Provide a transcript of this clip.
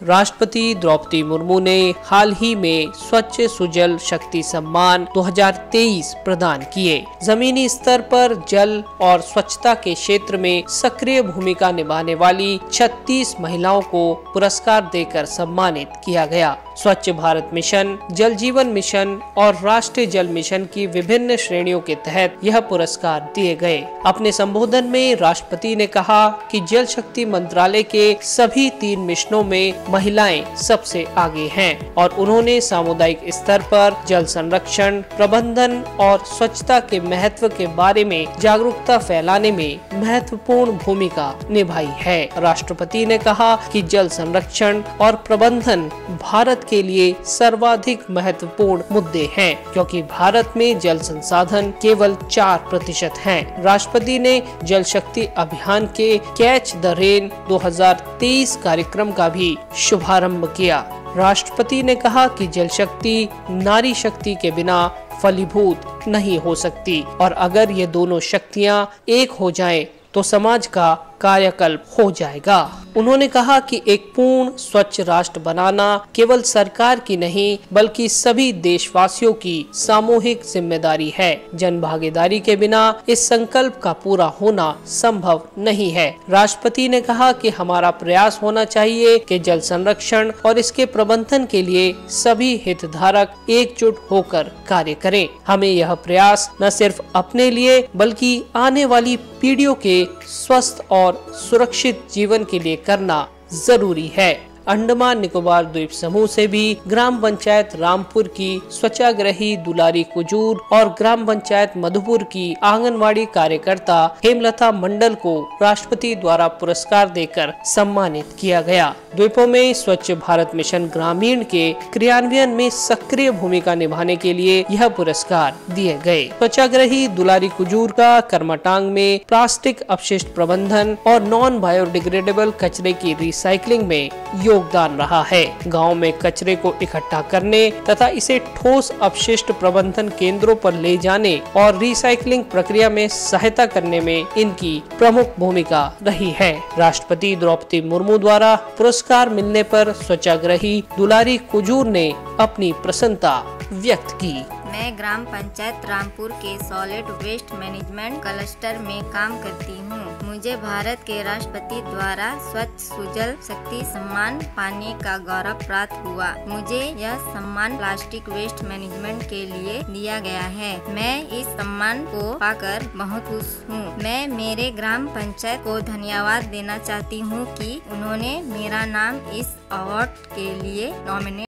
राष्ट्रपति द्रौपदी मुर्मू ने हाल ही में स्वच्छ सुजल शक्ति सम्मान 2023 प्रदान किए। जमीनी स्तर पर जल और स्वच्छता के क्षेत्र में सक्रिय भूमिका निभाने वाली 36 महिलाओं को पुरस्कार देकर सम्मानित किया गया। स्वच्छ भारत मिशन, जल जीवन मिशन और राष्ट्रीय जल मिशन की विभिन्न श्रेणियों के तहत यह पुरस्कार दिए गए। अपने संबोधन में राष्ट्रपति ने कहा कि जल शक्ति मंत्रालय के सभी 3 मिशनों में महिलाएं सबसे आगे हैं और उन्होंने सामुदायिक स्तर पर जल संरक्षण, प्रबंधन और स्वच्छता के महत्व के बारे में जागरूकता फैलाने में महत्वपूर्ण भूमिका निभाई है। राष्ट्रपति ने कहा कि जल संरक्षण और प्रबंधन भारत के लिए सर्वाधिक महत्वपूर्ण मुद्दे हैं, क्योंकि भारत में जल संसाधन केवल 4% हैं। राष्ट्रपति ने जल शक्ति अभियान के कैच द रेन 2023 कार्यक्रम का भी शुभारंभ किया। राष्ट्रपति ने कहा कि जल शक्ति नारी शक्ति के बिना फलीभूत नहीं हो सकती और अगर ये दोनों शक्तियाँ एक हो जाएं, तो समाज का कायाकल्प हो जाएगा। उन्होंने कहा कि एक पूर्ण स्वच्छ राष्ट्र बनाना केवल सरकार की नहीं बल्कि सभी देशवासियों की सामूहिक जिम्मेदारी है। जन भागीदारी के बिना इस संकल्प का पूरा होना संभव नहीं है। राष्ट्रपति ने कहा कि हमारा प्रयास होना चाहिए कि जल संरक्षण और इसके प्रबंधन के लिए सभी हितधारक एकजुट होकर कार्य करें। हमें यह प्रयास न सिर्फ अपने लिए बल्कि आने वाली पीढ़ियों के स्वस्थ और सुरक्षित जीवन के लिए करना जरूरी है। अंडमान निकोबार द्वीप समूह से भी ग्राम पंचायत रामपुर की स्वच्छाग्रही दुलारी कुजूर और ग्राम पंचायत मधुपुर की आंगनवाड़ी कार्यकर्ता हेमलता मंडल को राष्ट्रपति द्वारा पुरस्कार देकर सम्मानित किया गया। द्वीपों में स्वच्छ भारत मिशन ग्रामीण के क्रियान्वयन में सक्रिय भूमिका निभाने के लिए यह पुरस्कार दिए गए। स्वच्छाग्रही दुलारी कुजूर का करमाटांग में प्लास्टिक अपशिष्ट प्रबंधन और नॉन बायोडिग्रेडेबल कचरे की रिसाइकलिंग में योगदान रहा है। गांव में कचरे को इकट्ठा करने तथा इसे ठोस अपशिष्ट प्रबंधन केंद्रों पर ले जाने और रिसाइकलिंग प्रक्रिया में सहायता करने में इनकी प्रमुख भूमिका रही है। राष्ट्रपति द्रौपदी मुर्मू द्वारा पुरस्कार मिलने पर स्वच्छाग्रही दुलारी कुजूर ने अपनी प्रसन्नता व्यक्त की। मैं ग्राम पंचायत रामपुर के सॉलिड वेस्ट मैनेजमेंट क्लस्टर में काम करती हूँ। मुझे भारत के राष्ट्रपति द्वारा स्वच्छ सुजल शक्ति सम्मान पाने का गौरव प्राप्त हुआ। मुझे यह सम्मान प्लास्टिक वेस्ट मैनेजमेंट के लिए दिया गया है। मैं इस सम्मान को पाकर बहुत खुश हूँ। मैं मेरे ग्राम पंचायत को धन्यवाद देना चाहती हूँ कि उन्होंने मेरा नाम इस अवार्ड के लिए नॉमिनेट